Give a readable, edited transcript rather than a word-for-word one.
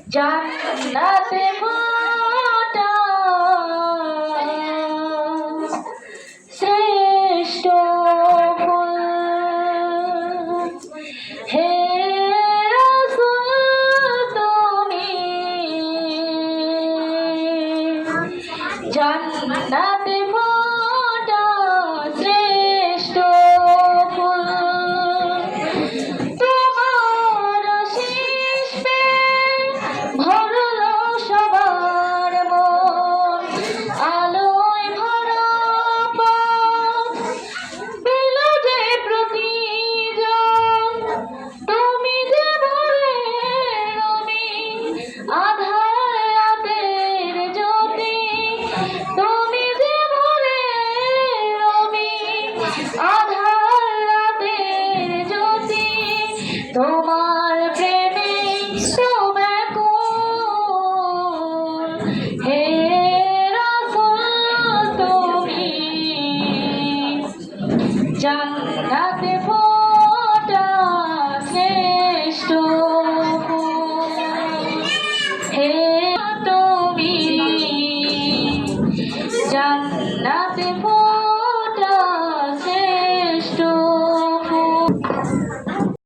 জান্নাতে ফোটা শ্রেষ্ঠ ফুল হে রাসূল তুমি জান্নাতে ফোটা শ্রেষ্ঠ ফুল তোমার আশিস পেয়ে ভরলো সবার মন আলোয় ভরা পথ পেল যে প্রতিজন তুমি যে ভোরের রবি আধার রাতের জ্যোতি তুমি যে ভোরের রবি আধার রাতের জ্যোতি তোমার প্রেমে তো ব্যাকুল হে রাসূল তুমি জান্নাতে ফোটা শ্রেষ্ঠ ফুল হে তুমি জান্নাতে